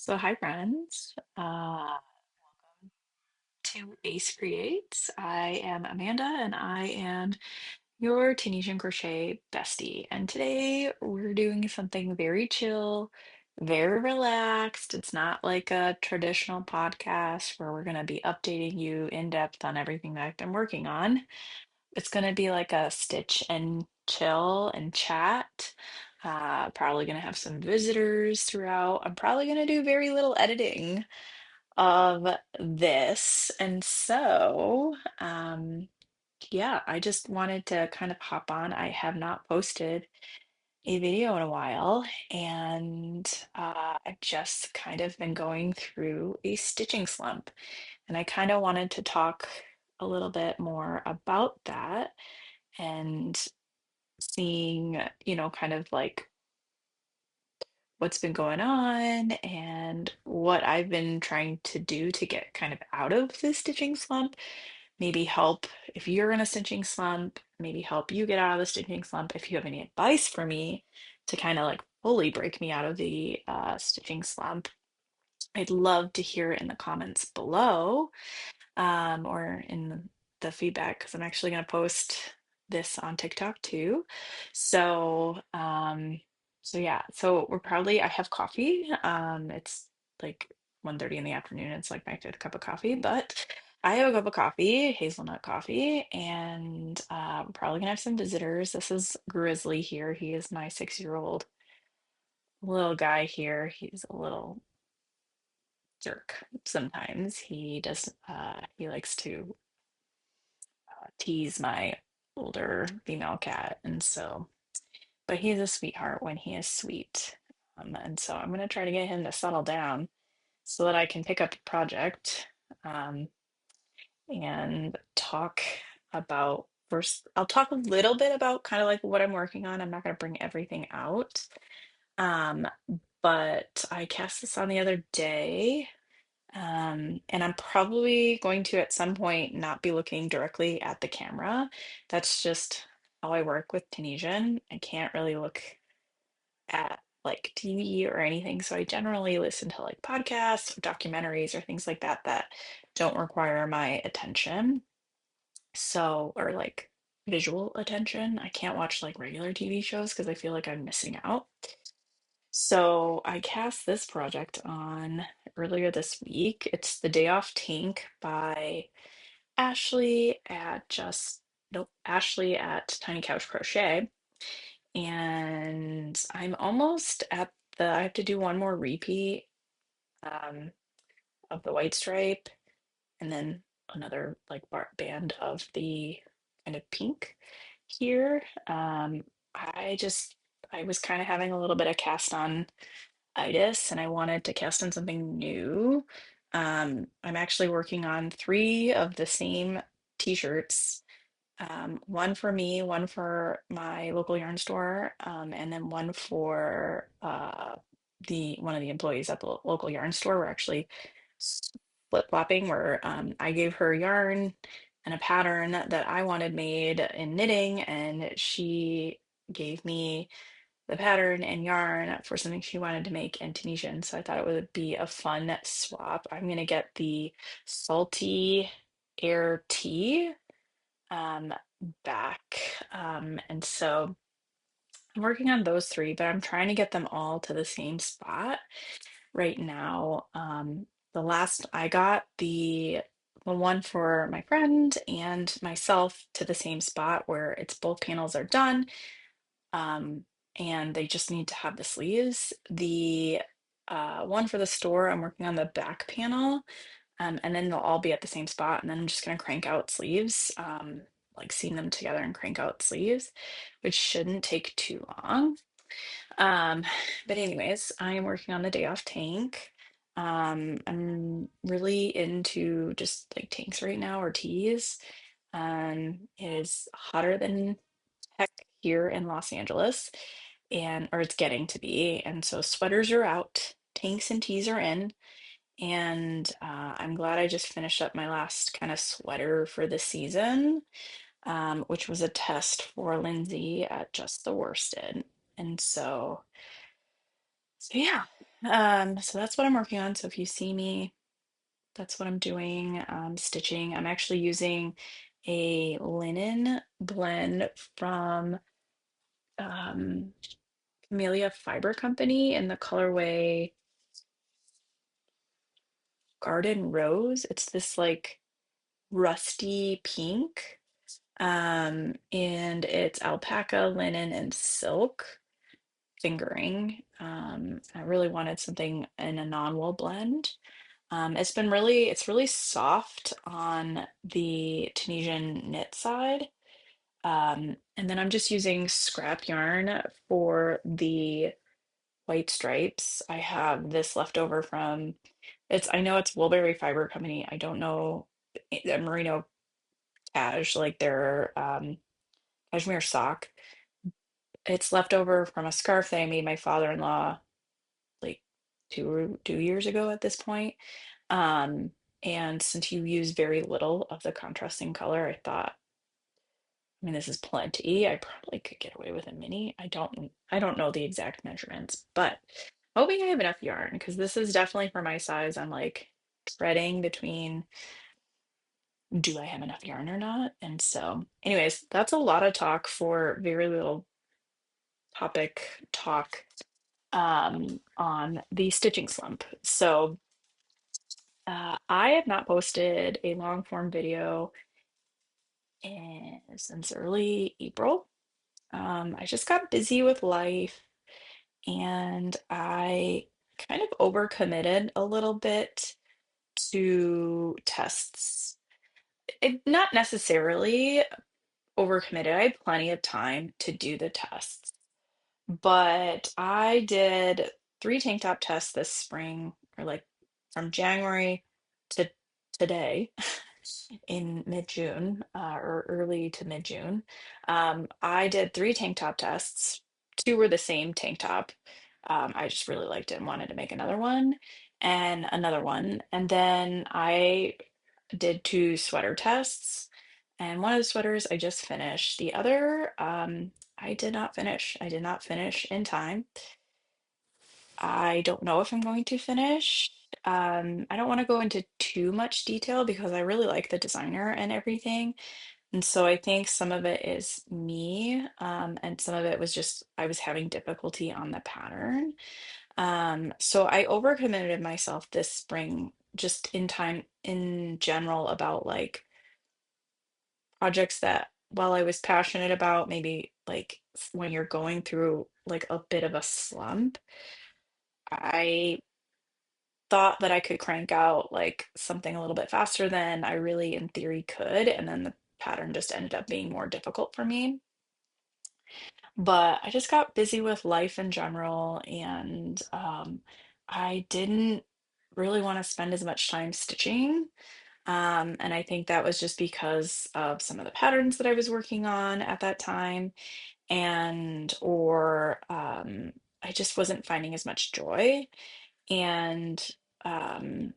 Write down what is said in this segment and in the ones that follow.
So hi friends, to AceKreates. I am Amanda and I am your Tunisian crochet bestie. And today we're doing something very chill, very relaxed. It's not like a traditional podcast where we're going to be updating you in depth on everything that I've been working on. It's going to be like a stitch and chill and chat. Probably going to have some visitors throughout. I'm probably going to do very little editing of this. And so, yeah, I just wanted to kind of hop on. I have not posted a video in a while, and I've just kind of been going through a stitching slump. And I kind of wanted to talk a little bit more about that and seeing, kind of like what's been going on and what I've been trying to do to get kind of out of the stitching slump. Maybe help if you're in a stitching slump, maybe help you get out of the stitching slump. If you have any advice for me to kind of like fully break me out of the stitching slump, I'd love to hear it in the comments below, or in the feedback, because I'm actually going to post this on TikTok too. So, so yeah, so I have coffee. It's like 1:30 in the afternoon. It's like my fifth cup of coffee, but I have a cup of coffee, hazelnut coffee, and we're probably gonna have some visitors. This is Grizzly here. He is my 6-year-old little guy here. He's a little jerk sometimes. He likes to tease my older female cat. And so, but he's a sweetheart when he is sweet. And so I'm going to try to get him to settle down so that I can pick up a project, um, and talk about first. I'll talk a little bit about kind of like what I'm working on. I'm not going to bring everything out. Um, but I cast this on the other day. And I'm probably going to at some point not be looking directly at the camera. That's just how I work with Tunisian. I can't really look at like TV or anything. So I generally listen to like podcasts, or documentaries, or things like that that don't require my attention. So, or like visual attention. I can't watch like regular TV shows because I feel like I'm missing out. So I cast this project on earlier this week. It's The Day Off Tank by Ashley at just nope, Ashley at Tiny Couch Crochet. And I'm almost at I have to do one more repeat, um, of the white stripe and then another like band of the kind of pink here. I just I was kind of having a little bit of cast on itis and I wanted to cast on something new. I'm actually working on three of the same t-shirts. One for me, one for my local yarn store, and then one for the one of the employees at the local yarn store. We're actually flip-flopping where I gave her yarn and a pattern that I wanted made in knitting, and she gave me the pattern and yarn for something she wanted to make in Tunisian. So I thought it would be a fun swap. I'm gonna get the salty air tea um, back. And so I'm working on those three, but I'm trying to get them all to the same spot right now. The last I got the one for my friend and myself to the same spot where it's both panels are done. Um, and they just need to have the sleeves. The one for the store, I'm working on the back panel, and then they'll all be at the same spot. And then I'm just going to crank out sleeves, like seam them together and crank out sleeves, which shouldn't take too long. Um, but anyways, I am working on the day off tank. I'm really into just like tanks right now or tees. It is hotter than heck here in Los Angeles, and or it's getting to be, and so sweaters are out, tanks and tees are in. And I'm glad I just finished up my last kind of sweater for the season, which was a test for Lindsay at Just the Worsted. And so yeah, So that's what I'm working on. So if you see me, that's what I'm doing. Stitching. I'm actually using a linen blend from um, Camellia Fiber Company in the colorway Garden Rose. It's this like rusty pink. And it's alpaca, linen, and silk fingering. I really wanted something in a non-wool blend. It's really soft on the Tunisian knit side. And then I'm just using scrap yarn for the white stripes. I have this leftover from I know it's Woolberry Fiber Company. I don't know Merino Cash, like their cashmere sock. It's leftover from a scarf that I made my father-in-law like 2 years ago at this point. Um, and since you use very little of the contrasting color, I thought, I mean, this is plenty. I probably could get away with a mini. I don't know the exact measurements, but hoping I have enough yarn because this is definitely for my size. I'm like treading between do I have enough yarn or not? And so, anyways, that's a lot of talk for very little topic talk on the stitching slump. So I have not posted a long form video since early April. I just got busy with life and I kind of overcommitted a little bit to tests. Not necessarily overcommitted. I had plenty of time to do the tests, but I did three tank top tests this spring, or like from January to today in mid-June, or early to mid-June. I did three tank top tests. Two were the same tank top. I just really liked it and wanted to make another one and another one. And then I did two sweater tests. And one of the sweaters I just finished. The other, I did not finish. I did not finish in time. I don't know if I'm going to finish. I don't want to go into too much detail because I really like the designer and everything. And so I think some of it is me, and some of it was just I was having difficulty on the pattern. So I overcommitted myself this spring just in time in general about like projects that while I was passionate about, maybe like when you're going through like a bit of a slump, I thought that I could crank out like something a little bit faster than I really in theory could, and then the pattern just ended up being more difficult for me. But I just got busy with life in general, and I didn't really want to spend as much time stitching. And I think that was just because of some of the patterns that I was working on at that time, and or I just wasn't finding as much joy. And um,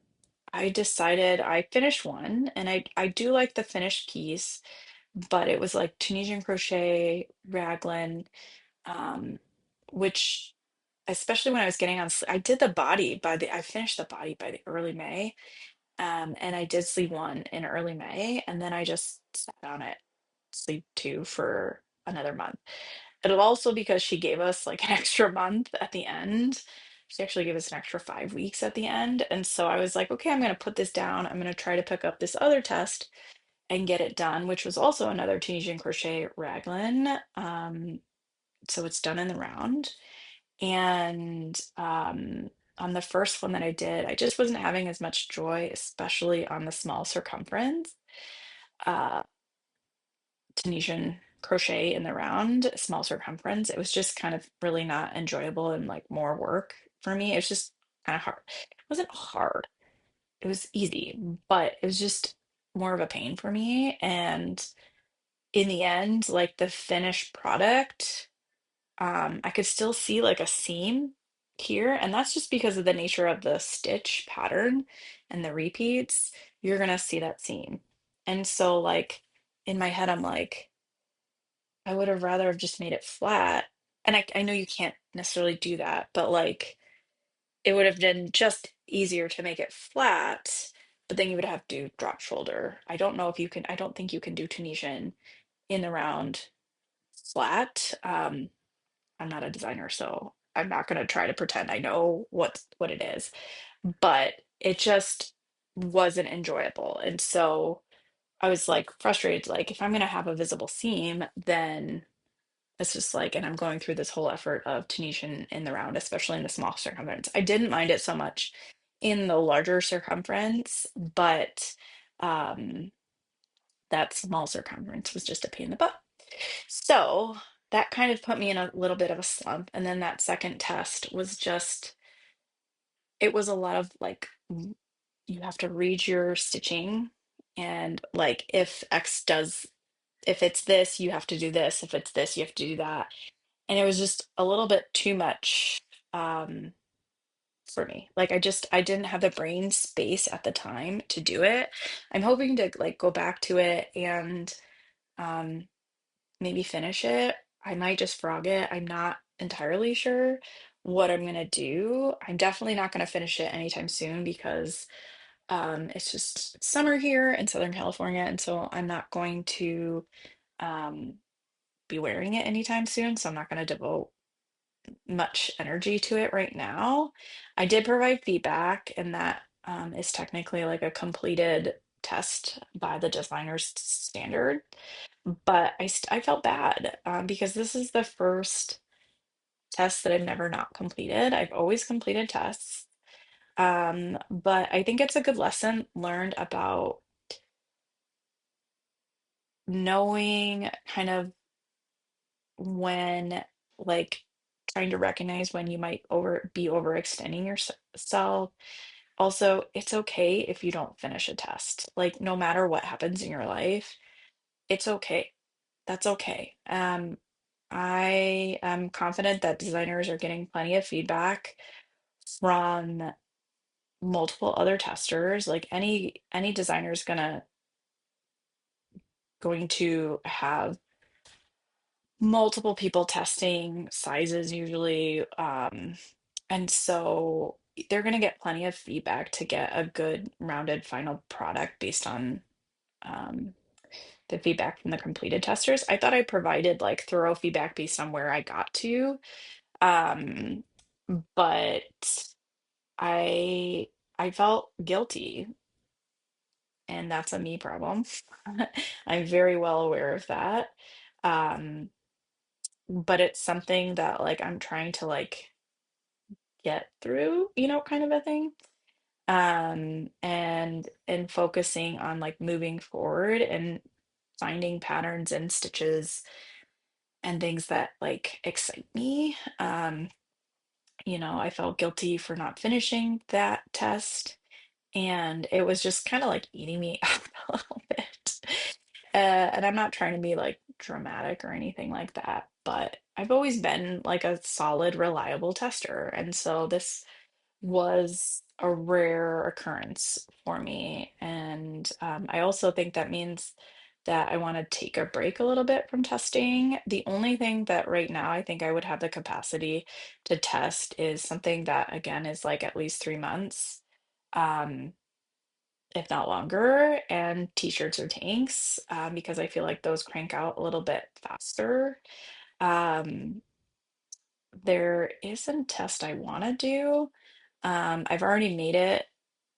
I decided I finished one, and I do like the finished piece, but it was like Tunisian crochet raglan, um, which especially when I was getting on, I did the body I finished the body by the early May, and I did sleeve one in early May, and then I just sat on it, sleeve two for another month. And also because she gave us like an extra month at the end. She actually gave us an extra 5 weeks at the end. And so I was like, okay, I'm going to put this down. I'm going to try to pick up this other test and get it done, which was also another Tunisian crochet raglan. So it's done in the round. And on the first one that I did, I just wasn't having as much joy, especially on the small circumference. Uh, Tunisian crochet in the round, small circumference. It was just kind of really not enjoyable and like more work for me. It was just kind of hard. It wasn't hard. It was easy, but it was just more of a pain for me. And in the end, like the finished product, I could still see like a seam here, and that's just because of the nature of the stitch pattern and the repeats. You're gonna see that seam. And so like in my head, I'm like, I would have rather have just made it flat. And I know you can't necessarily do that, but like it would have been just easier to make it flat, but then you would have to drop shoulder. I don't know if you can, I don't think you can do Tunisian in the round flat. I'm not a designer, so I'm not going to try to pretend I know what it is, but it just wasn't enjoyable. And so I was like frustrated, like if I'm going to have a visible seam, then it's just like, and I'm going through this whole effort of Tunisian in the round, especially in the small circumference. I didn't mind it so much in the larger circumference, but um, that small circumference was just a pain in the butt. So that kind of put me in a little bit of a slump. And then that second test was just, it was a lot of like, you have to read your stitching. And like, if it's this, you have to do this. If it's this, you have to do that. And it was just a little bit too much um, for me. Like, I didn't have the brain space at the time to do it. I'm hoping to like go back to it and um, maybe finish it. I might just frog it. I'm not entirely sure what I'm gonna do. I'm definitely not gonna finish it anytime soon because it's just it's summer here in Southern California, and so I'm not going to um, be wearing it anytime soon. So I'm not gonna devote much energy to it right now. I did provide feedback, and that is technically like a completed test by the designer's standard. But I felt bad because this is the first test that I've never not completed. I've always completed tests. But I think it's a good lesson learned about knowing kind of when, like, trying to recognize when you might be overextending yourself. Also, it's okay if you don't finish a test. Like, no matter what happens in your life, it's okay. That's okay. I am confident that designers are getting plenty of feedback from multiple other testers. Like any designer is going to have multiple people testing sizes usually. And so they're going to get plenty of feedback to get a good rounded final product based on um, the feedback from the completed testers. I thought I provided like thorough feedback based on where I got to. Um, but I I felt guilty, and that's a me problem. I'm very well aware of that. Um, but it's something that like I'm trying to like get through, kind of a thing. And focusing on like moving forward and finding patterns and stitches and things that like excite me. I felt guilty for not finishing that test, and it was just kind of like eating me up a little bit. And I'm not trying to be like dramatic or anything like that, but I've always been like a solid, reliable tester. And so this was a rare occurrence for me. And I also think that means that I want to take a break a little bit from testing. The only thing that right now I think I would have the capacity to test is something that, again, is like at least 3 months, um, if not longer, and t-shirts or tanks, because I feel like those crank out a little bit faster. Um, there is a test I want to do. I've already made it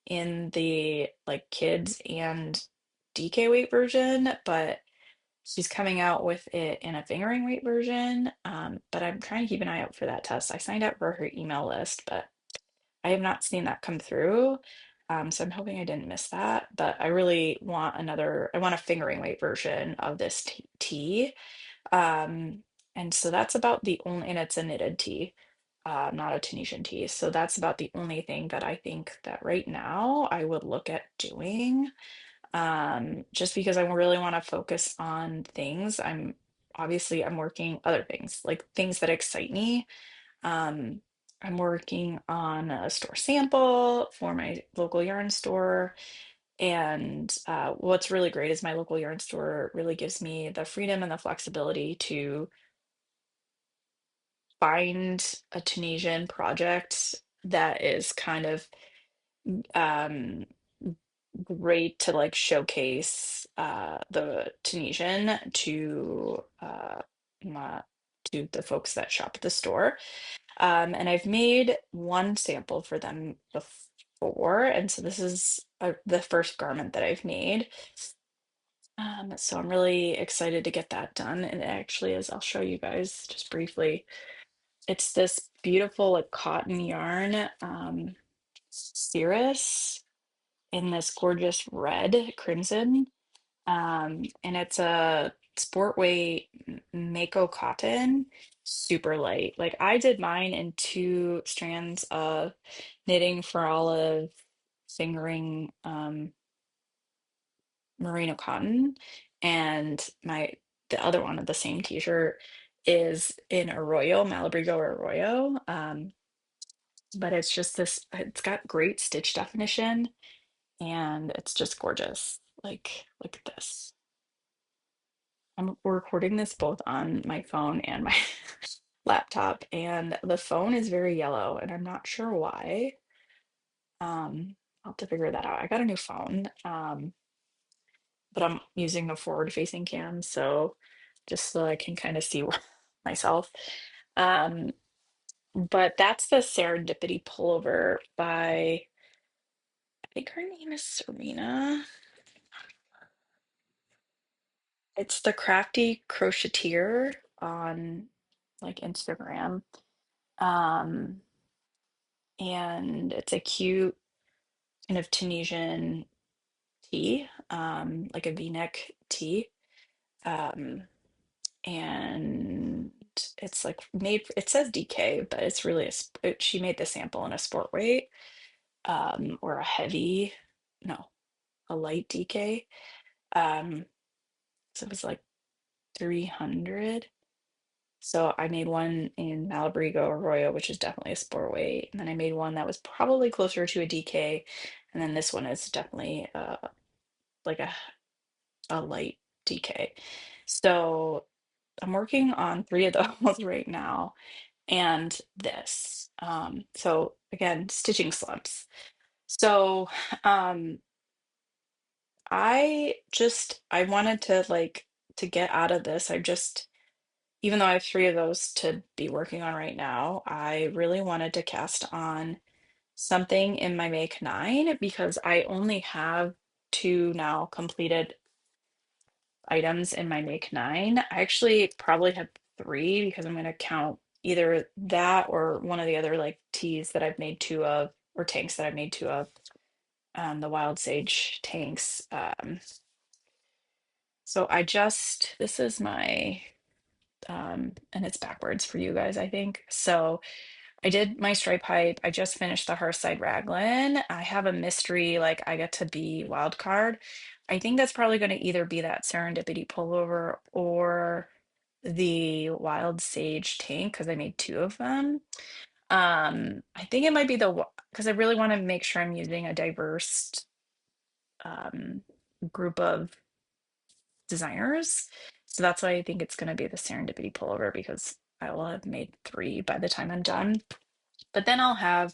in the like kids and DK weight version, but she's coming out with it in a fingering weight version. But I'm trying to keep an eye out for that test. I signed up for her email list, but I have not seen that come through. So I'm hoping I didn't miss that. But I want a fingering weight version of this tee. Um, and so that's about the only, and it's a knitted tee, not a Tunisian tee. So that's about the only thing that I think that right now I would look at doing. Just because I really want to focus on things. I'm working other things, like things that excite me. Um, I'm working on a store sample for my local yarn store. And what's really great is my local yarn store really gives me the freedom and the flexibility to find a Tunisian project that is kind of um great to like showcase the Tunisian my, to the folks that shop at the store. And I've made one sample for them before, and so this is the first garment that I've made. So I'm really excited to get that done. And it actually is, I'll show you guys just briefly. It's this beautiful like cotton yarn, cirrus in this gorgeous red crimson. And it's a sport weight Mako cotton, super light. Like I did mine in two strands of knitting for olive fingering merino cotton, and the other one of the same t-shirt is in Arroyo, Malabrigo Arroyo. But it's just this, it's got great stitch definition and it's just gorgeous. Like, look at this. I'm recording this both on my phone and my laptop, and the phone is very yellow, and I'm not sure why. I'll have to figure that out. I got a new phone, but I'm using a forward-facing cam, so just so I can kind of see myself. Um, but that's the Serendipity pullover by, I think her name is Serena. It's the Crafty Crocheteer on like Instagram. Um, and it's a cute kind of Tunisian tee, like a V-neck tee. Um, and it's like made, it says DK, but it's really she made the sample in a sport weight, or a heavy, no, a light DK. Um, so it was like 300. So I made one in Malabrigo Arroyo, which is definitely a sport weight. And then I made one that was probably closer to a DK. And then this one is definitely like a light DK. So I'm working on three of those right now. And this. So again, stitching slumps. So um I wanted to like to get out of this. I just even though I have three of those to be working on right now, I really wanted to cast on something in my Make 9 because I only have two now completed items in my Make 9. I actually probably have three because I'm going to count either that or one of the other like teas that I've made two of, or tanks that I've made two of, the Wild Sage tanks. So this is my, and it's backwards for you guys, I think. So I did my stripe pipe. I just finished the Hearthside Raglan. I have a mystery, like I get to be wild card. I think that's probably going to either be that Serendipity pullover or the Wild Sage tank because I made two of them. I think it might be because I really want to make sure I'm using a diverse um, group of designers. So that's why I think it's going to be the Serendipity pullover because I will have made three by the time I'm done. But then I'll have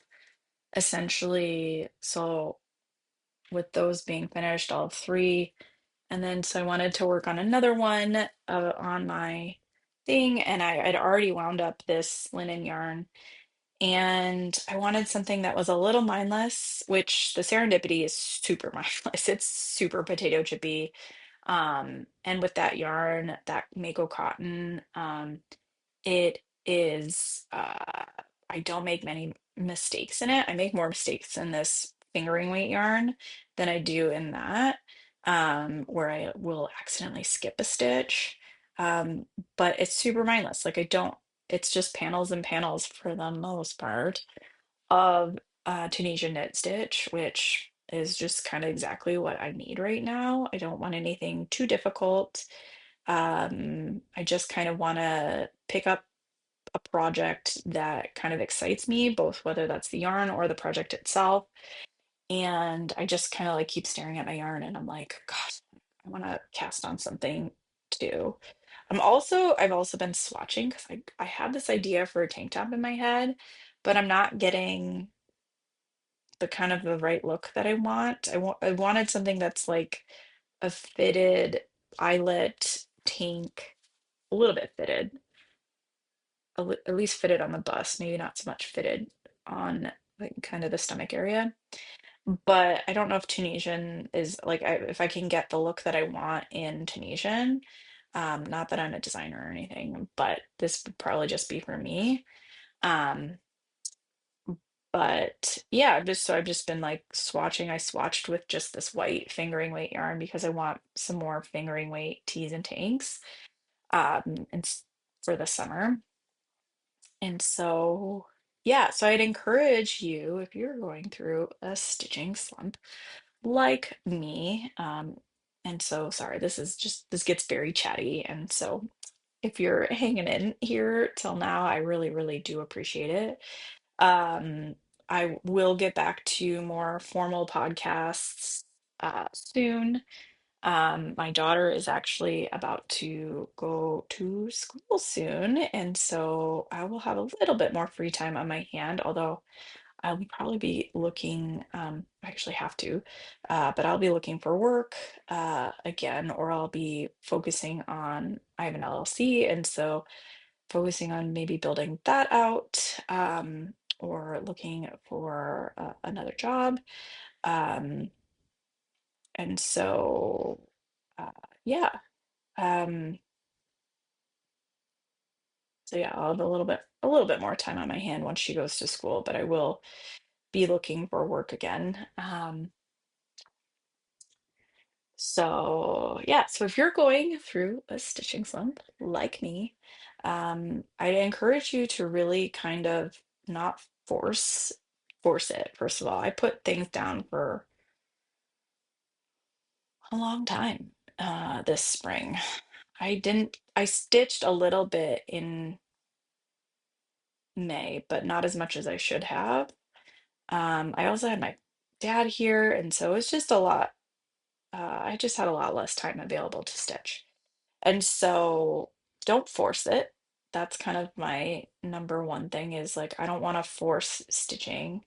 essentially, so with those being finished, I'll have three. And then so I wanted to work on another one on my thing, and I'd already wound up this linen yarn. And I wanted something that was a little mindless, which the Serendipity is super mindless. It's super potato chippy. And with that yarn, that Mako cotton, it is, I don't make many mistakes in it. I make more mistakes in this fingering weight yarn than I do in that, where I will accidentally skip a stitch. Um, but it's super mindless. Like I don't, it's just panels and panels for the most part of Tunisian knit stitch, which is just kind of exactly what I need right now. I don't want anything too difficult. I just kind of want to pick up a project that kind of excites me, both whether that's the yarn or the project itself. And I just kind of like keep staring at my yarn and I'm like, gosh, I want to cast on something too. I've also been swatching because I had this idea for a tank top in my head, but I'm not getting the kind of the right look that I want. I wanted something that's like a fitted eyelet tank, a little bit fitted, at least fitted on the bust, maybe not so much fitted on like kind of the stomach area. But I don't know if Tunisian is like if I can get the look that I want in Tunisian. Not that I'm a designer or anything, but this would probably just be for me. Um, but yeah, I've just been like swatching. I swatched with just this white fingering weight yarn because I want some more fingering weight tees and tanks and for the summer. And so yeah, so I'd encourage you if you're going through a stitching slump like me. And so sorry, this gets very chatty. And so if you're hanging in here till now, I really, really do appreciate it. Um, I will get back to more formal podcasts soon. My daughter is actually about to go to school soon, and so I will have a little bit more free time on my hand, although I'll probably be looking, I actually have to, but I'll be looking for work again, or I'll be focusing on, I have an LLC, and so focusing on maybe building that out, or looking for another job. Um, and so, uh, yeah, um, so yeah, I'll have a little bit more time on my hand once she goes to school, but I will be looking for work again. So yeah, so if you're going through a stitching slump like me, I encourage you to really kind of not force it. First of all, I put things down for a long time this spring. I stitched a little bit in May, but not as much as I should have. I also had my dad here, and so it's just a lot. I just had a lot less time available to stitch. And so don't force it. That's kind of my number one thing is like I don't want to force stitching,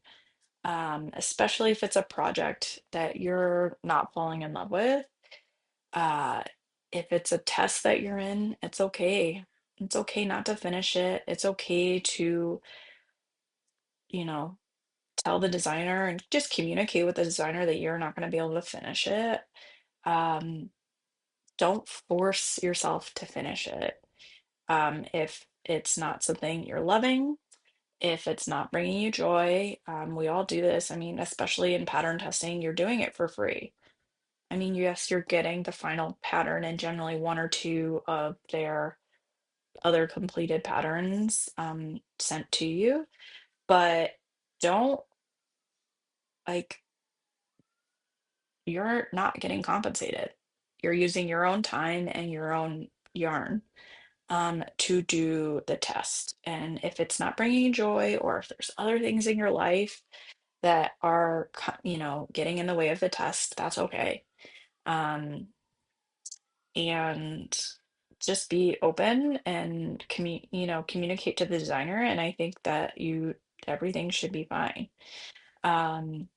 especially if it's a project that you're not falling in love with. Uh, if it's a test that you're in, it's okay. It's okay not to finish it. It's okay to, you know, tell the designer and just communicate with the designer that you're not going to be able to finish it. Um, don't force yourself to finish it. If it's not something you're loving, if it's not bringing you joy, we all do this. I mean, especially in pattern testing, you're doing it for free. I mean, yes, you're getting the final pattern and generally one or two of their other completed patterns sent to you, but don't like you're not getting compensated. You're using your own time and your own yarn to do the test. And if it's not bringing you joy, or if there's other things in your life that are, getting in the way of the test, that's okay. Um, and just be open and communicate to the designer. And I think that everything should be fine. Um,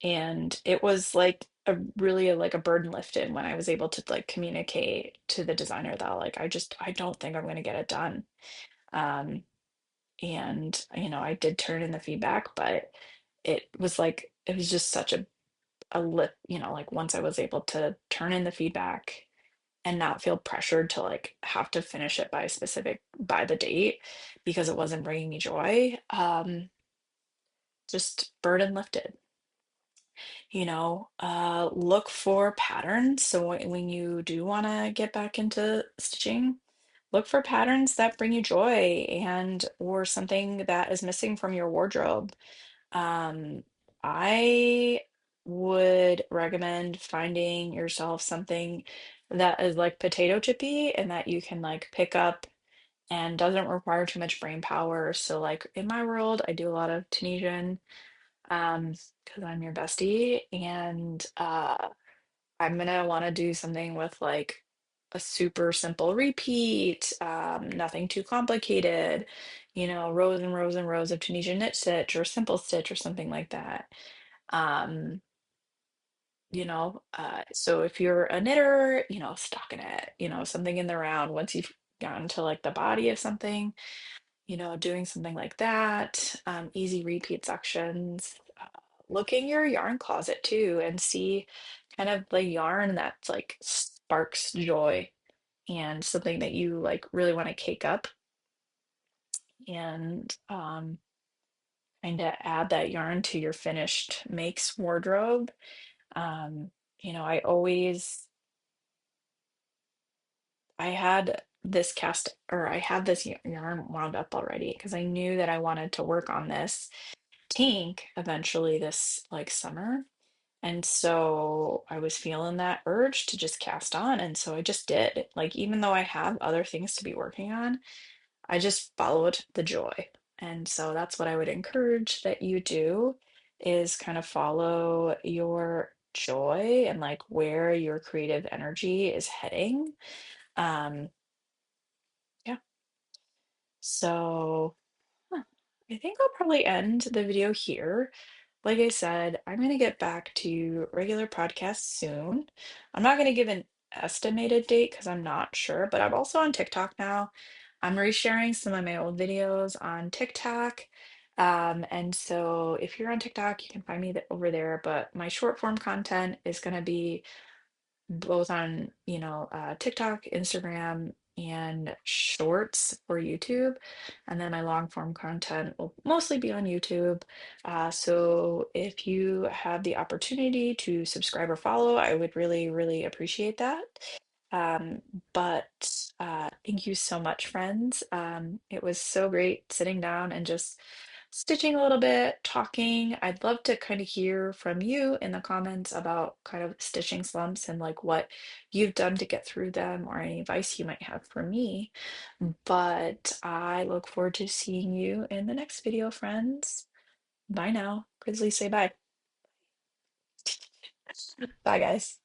and it was like a really like a burden lifted when I was able to like communicate to the designer that like I don't think I'm going to get it done. Um, and I did turn in the feedback, but it was just such a lift, like once I was able to turn in the feedback and not feel pressured to like have to finish it by the date because it wasn't bringing me joy, just burden lifted. Look for patterns. So when you do want to get back into stitching, look for patterns that bring you joy and or something that is missing from your wardrobe. Um, I would recommend finding yourself something that is like potato chippy and that you can like pick up and doesn't require too much brain power. So like in my world, I do a lot of Tunisian because I'm your bestie, and I'm gonna want to do something with like a super simple repeat, nothing too complicated, rows and rows and rows of Tunisian knit stitch or simple stitch or something like that. Um, so if you're a knitter, stockinette, something in the round once you've gotten to like the body of something, doing something like that, easy repeat sections. Look in your yarn closet too and see kind of the yarn that's like sparks joy and something that you like really want to cake up and kind of add that yarn to your finished makes wardrobe. Um, I always I had this cast or I had this yarn wound up already because I knew that I wanted to work on this tank eventually this like summer. And so I was feeling that urge to just cast on. And so I just did. Like, even though I have other things to be working on, I just followed the joy. And so that's what I would encourage that you do is kind of follow your joy and like where your creative energy is heading. Um, yeah. So huh, I think I'll probably end the video here. Like I said, I'm going to get back to regular podcasts soon. I'm not going to give an estimated date because I'm not sure, but I'm also on TikTok now. I'm resharing some of my old videos on TikTok. And so if you're on TikTok, you can find me over there. But my short form content is going to be both on, TikTok, Instagram, and Shorts for YouTube. And then my long form content will mostly be on YouTube. So if you have the opportunity to subscribe or follow, I would really, really appreciate that. Um, but thank you so much, friends. It was so great sitting down and just stitching a little bit, talking. I'd love to kind of hear from you in the comments about kind of stitching slumps and like what you've done to get through them or any advice you might have for me. But I look forward to seeing you in the next video, friends. Bye now. Grizzly, say bye. Bye, guys.